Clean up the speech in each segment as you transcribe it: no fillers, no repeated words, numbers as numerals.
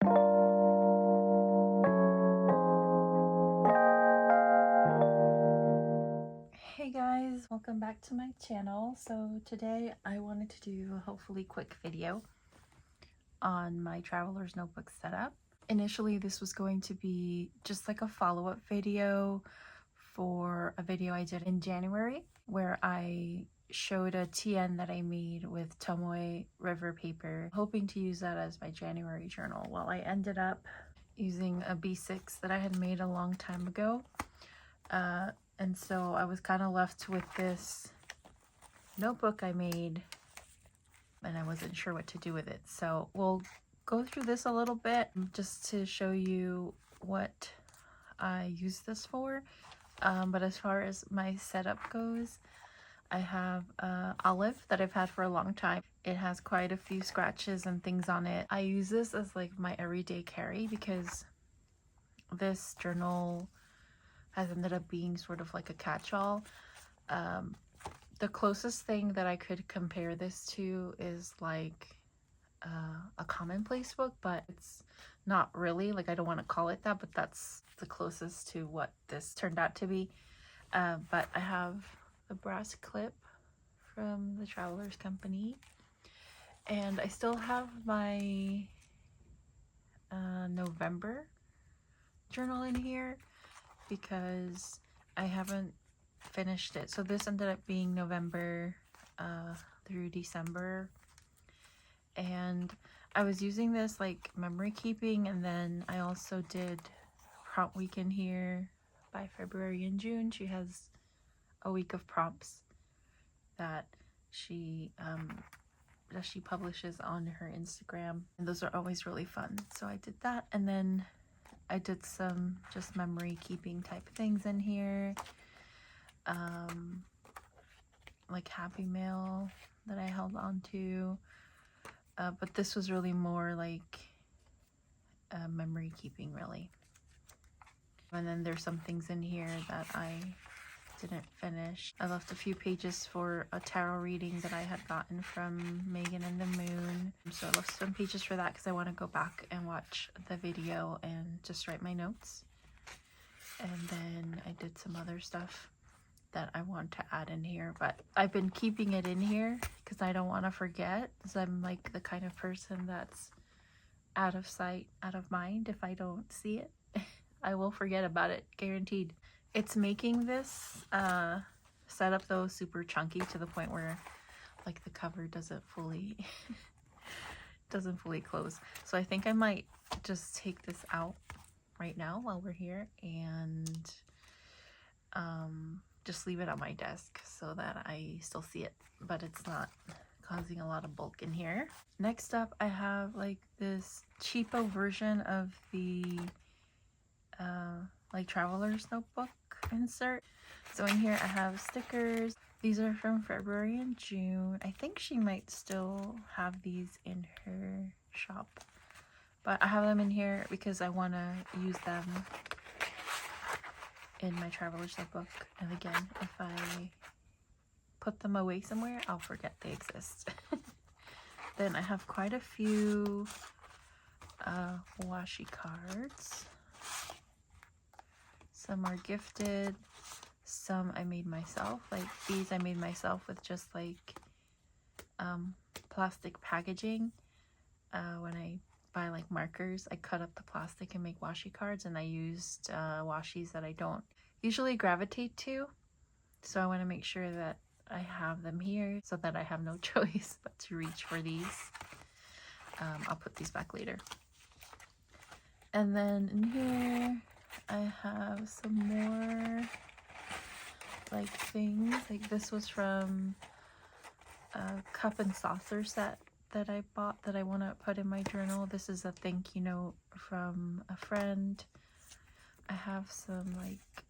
Hey guys, welcome back to my channel. So today I wanted to do a hopefully quick video on my traveler's notebook setup. Initially this was going to be just like a follow-up video for a video I did in January where I showed a TN that I made with Tomoe River paper, hoping to use that as my January journal. Well, I ended up using a B6 that I had made a long time ago. And so I was kind of left with this notebook I made and I wasn't sure what to do with it. So we'll go through this a little bit just to show you what I use this for. But as far as my setup goes, I have Olive that I've had for a long time. It has quite a few scratches and things on it. I use this as like my everyday carry because this journal has ended up being sort of like a catch-all. The closest thing that I could compare this to is like a commonplace book, but it's not really. Like, I don't want to call it that, but that's the closest to what this turned out to be. But I have the brass clip from the Travelers Company, and I still have my November journal in here because I haven't finished it. So this ended up being November through December, and I was using this like memory keeping, and then I also did prompt week in here by February and June. She has a week of prompts that she publishes on her Instagram, and those are always really fun. So I did that, and then I did some just memory keeping type things in here, like Happy Mail that I held on to, but this was really more like memory keeping, really. And then there's some things in here that I didn't finish. I left a few pages for a tarot reading that I had gotten from Megan and the Moon. So I left some pages for that because I want to go back and watch the video and just write my notes. And then I did some other stuff that I want to add in here, but I've been keeping it in here because I don't want to forget, because I'm like the kind of person that's out of sight, out of mind. If I don't see it, I will forget about it, guaranteed. It's making this setup though super chunky to the point where like the cover doesn't fully close. So I think I might just take this out right now while we're here and just leave it on my desk so that I still see it, but it's not causing a lot of bulk in here. Next up, I have like this cheapo version of the like Traveler's Notebook insert. So in here I have stickers. These are from February and June. I think she might still have these in her shop, but I have them in here because I want to use them in my Traveler's Notebook. And again, if I put them away somewhere, I'll forget they exist. Then I have quite a few washi cards. Some are gifted, some I made myself. Like these I made myself with just like plastic packaging. When I buy like markers, I cut up the plastic and make washi cards, and I used washis that I don't usually gravitate to. So I want to make sure that I have them here so that I have no choice but to reach for these. I'll put these back later. And then in here I have some more like things. Like this was from a cup and saucer set that I bought that I want to put in my journal. This is a thank you note from a friend. I have some like,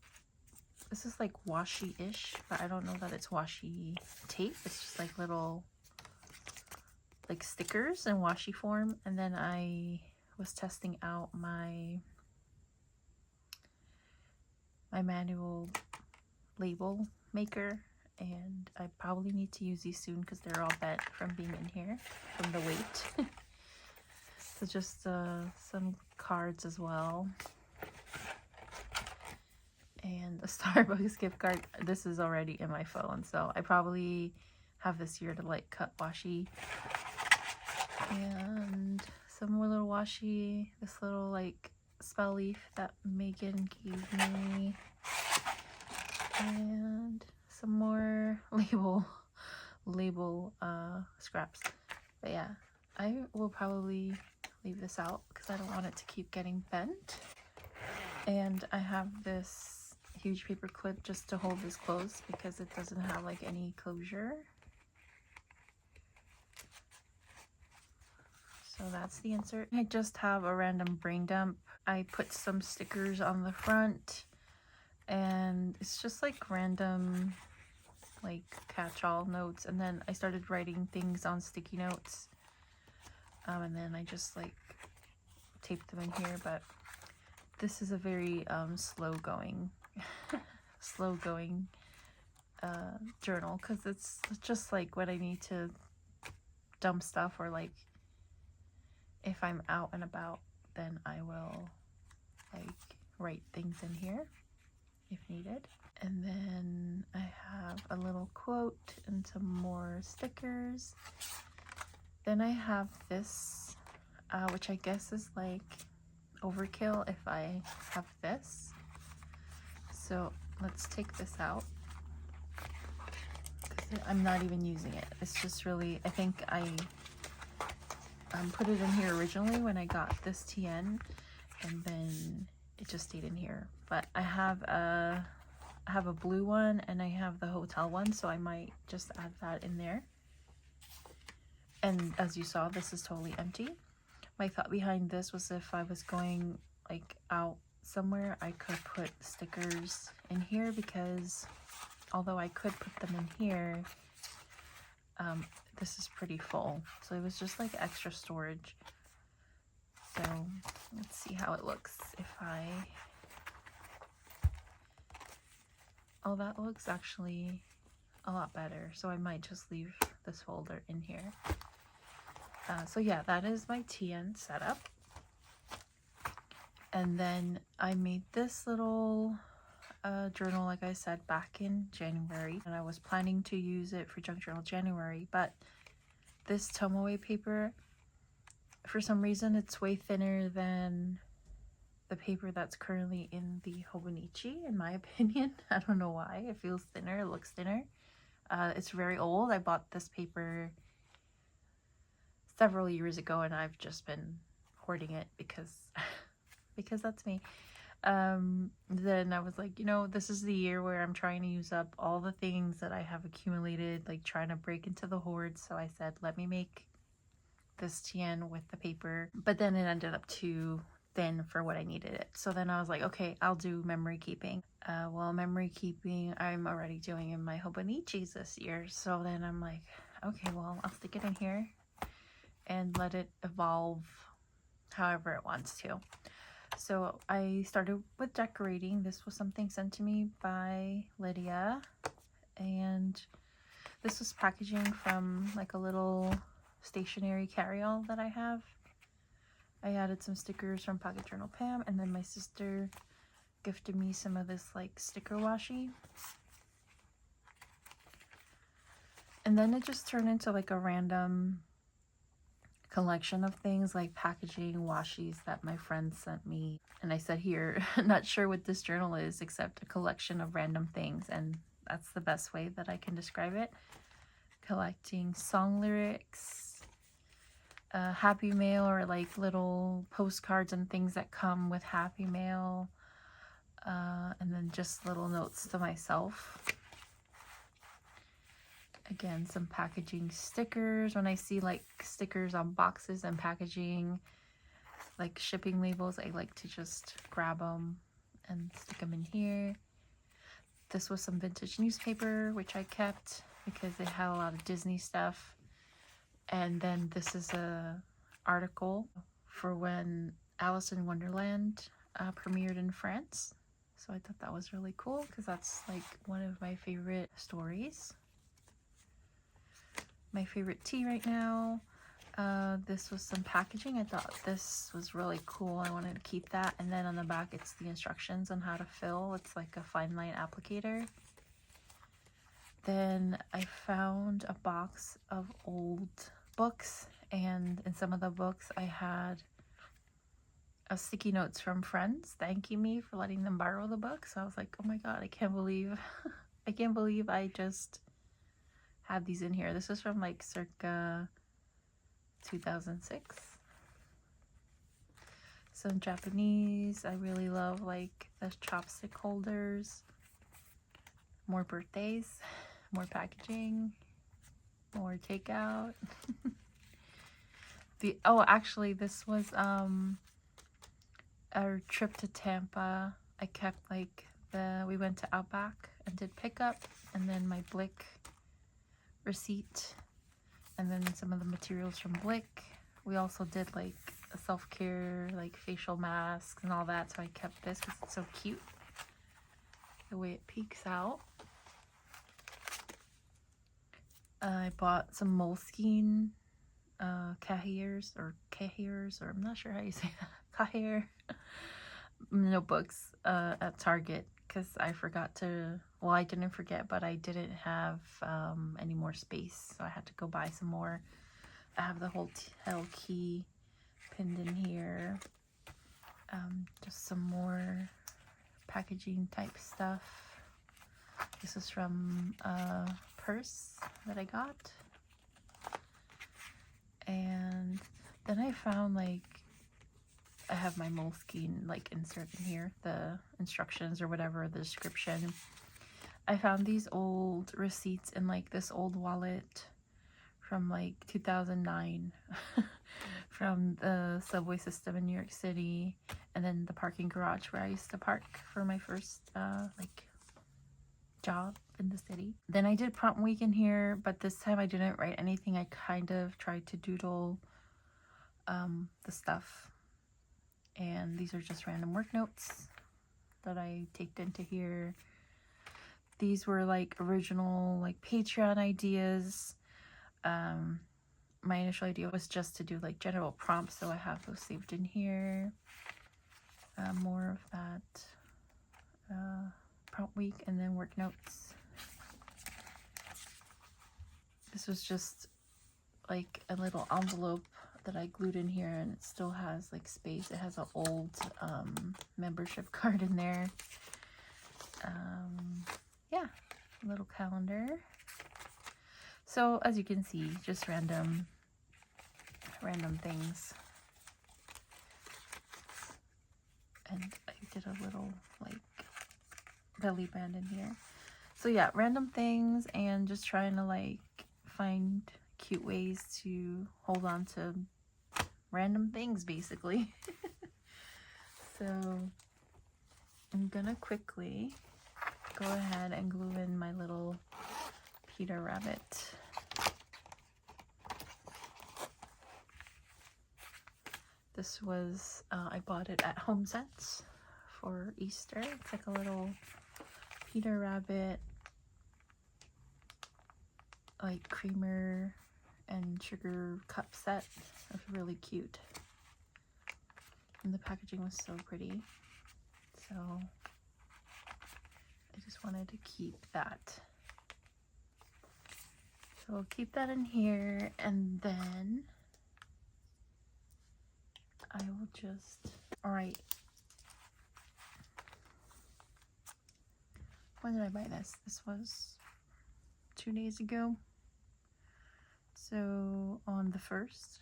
this is like washi-ish, but I don't know that it's washi tape. It's just like little like stickers in washi form. And then I was testing out my manual label maker, and I probably need to use these soon because they're all bent from being in here from the weight. So just some cards as well. And a Starbucks gift card. This is already in my phone, so I probably have this year to like cut washi. And some more little washi. This little like spell leaf that Megan gave me. And some more label scraps. But yeah, I will probably leave this out because I don't want it to keep getting bent. And I have this huge paper clip just to hold this closed because it doesn't have like any closure. So that's the insert. I just have a random brain dump. I put some stickers on the front, and it's just like random like catch-all notes, and then I started writing things on sticky notes, and then I just like taped them in here. But this is a very slow going journal, because it's just like when I need to dump stuff, or like if I'm out and about, then I will like write things in here if needed. And then I have a little quote and some more stickers. Then I have this, which I guess is like overkill if I have this. So let's take this out. I'm not even using it. It's just really, I think I put it in here originally when I got this TN, and then it just stayed in here. But I have a blue one and I have the hotel one, so I might just add that in there. And as you saw, this is totally empty. My thought behind this was if I was going like out somewhere, I could put stickers in here, because although I could put them in here, this is pretty full. So it was just like extra storage. So let's see how it looks if I... Oh, that looks actually a lot better. So I might just leave this folder in here. So yeah, that is my TN setup. And then I made this little journal, like I said, back in January, and I was planning to use it for Junk Journal January, but this Tomoe paper, for some reason, it's way thinner than the paper that's currently in the Hobonichi, in my opinion. I don't know why. It feels thinner, it looks thinner. It's very old. I bought this paper several years ago, and I've just been hoarding it because that's me. Then I was like, you know, this is the year where I'm trying to use up all the things that I have accumulated, like trying to break into the hoard. So I said, let me make this TN with the paper, but then it ended up too thin for what I needed it. So then I was like, okay, I'll do memory keeping. Well, memory keeping I'm already doing in my Hobonichis this year. So then I'm like, okay, well, I'll stick it in here and let it evolve however it wants to. So I started with decorating. This was something sent to me by Lydia, and this was packaging from like a little stationery carry-all that I have. I added some stickers from Pocket Journal Pam, and then my sister gifted me some of this like sticker washi. And then it just turned into like a random collection of things, like packaging washis that my friends sent me. And I said here, not sure what this journal is except a collection of random things, and that's the best way that I can describe it. Collecting song lyrics, Happy Mail, or like little postcards and things that come with Happy Mail, and then just little notes to myself. Again, some packaging stickers. When I see like stickers on boxes and packaging, like shipping labels, I like to just grab them and stick them in here. This was some vintage newspaper, which I kept because they had a lot of Disney stuff. And then this is a article for when Alice in Wonderland premiered in France. So I thought that was really cool because that's like one of my favorite stories. My favorite tea right now. This was some packaging. I thought this was really cool. I wanted to keep that. And then on the back, it's the instructions on how to fill. It's like a fine line applicator. Then I found a box of old books, and in some of the books I had sticky notes from friends thanking me for letting them borrow the book. So I was like, oh my god, I can't believe I just had these in here. This is from like circa 2006. Some Japanese. I really love like the chopstick holders. More birthdays, more packaging, more takeout. Actually this was our trip to Tampa. I kept like we went to Outback and did pickup, and then my Blick receipt, and then some of the materials from Blick. We also did like a self-care, like facial masks and all that, so I kept this because it's so cute the way it peeks out. I bought some Moleskine cahiers, or I'm not sure how you say that, cahier notebooks at Target, because I forgot to, well, I didn't forget, but I didn't have any more space, so I had to go buy some more. I have the hotel key pinned in here. Just some more packaging type stuff. This is from a purse that I got. And then I found like, I have my Moleskine like insert in here, the instructions or whatever, the description. I found these old receipts in like this old wallet from like 2009 from the subway system in New York City, and then the parking garage where I used to park for my first like job in the city. Then I did prompt week in here, but this time I didn't write anything. I kind of tried to doodle the stuff, and these are just random work notes that I taped into here. These were like original like Patreon ideas. My initial idea was just to do like general prompts, so I have those saved in here. More of that prompt week, and then work notes. This was just like a little envelope that I glued in here, and it still has like space. It has an old membership card in there. Yeah, a little calendar. So as you can see, just random things. And I did a little like belly band in here. So yeah, random things, and just trying to like find cute ways to hold on to random things basically. So I'm gonna quickly go ahead and glue in my little Peter Rabbit. This was, I bought it at HomeSense for Easter. It's like a little Peter Rabbit, like creamer and sugar cup set. It was really cute. And the packaging was so pretty. So I just wanted to keep that. So I'll keep that in here, and then I will just, all right. When did I buy this? This was 2 days ago. So on the 1st.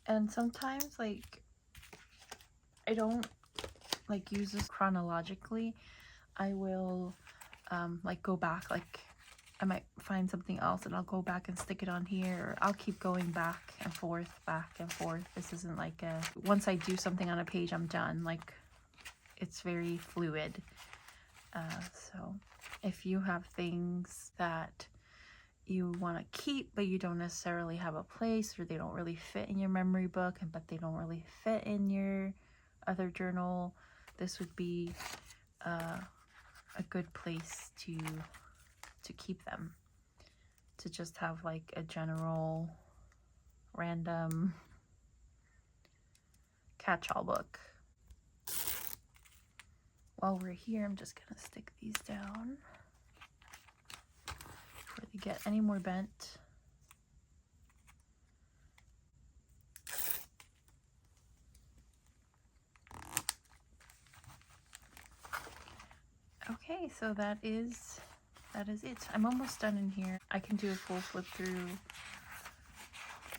And sometimes like I don't like use this chronologically. I will like go back, like I might find something else and I'll go back and stick it on here, or I'll keep going back and forth. This isn't like a, once I do something on a page, I'm done. Like it's very fluid. So if you have things that you want to keep, but you don't necessarily have a place, or they don't really fit in your memory book, but they don't really fit in your other journal, this would be a good place to keep them. To just have like a general random catch-all book. While we're here, I'm just gonna stick these down before they get any more bent. Okay, so that is it. I'm almost done in here. I can do a full flip through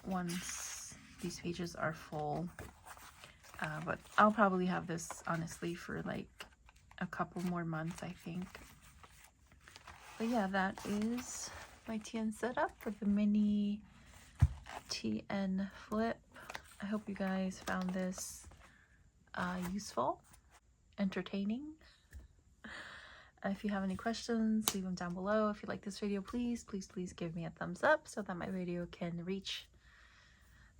once these pages are full, but I'll probably have this honestly for like a couple more months, I think. But yeah, that is my TN setup for the mini TN flip. I hope you guys found this useful, entertaining. If you have any questions, leave them down below. If you like this video, please give me a thumbs up so that my video can reach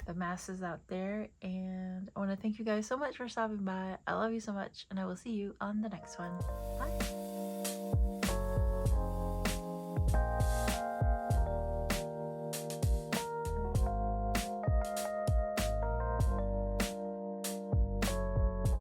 the masses out there. And I want to thank you guys so much for stopping by. I love you so much, and I will see you on the next one. Bye.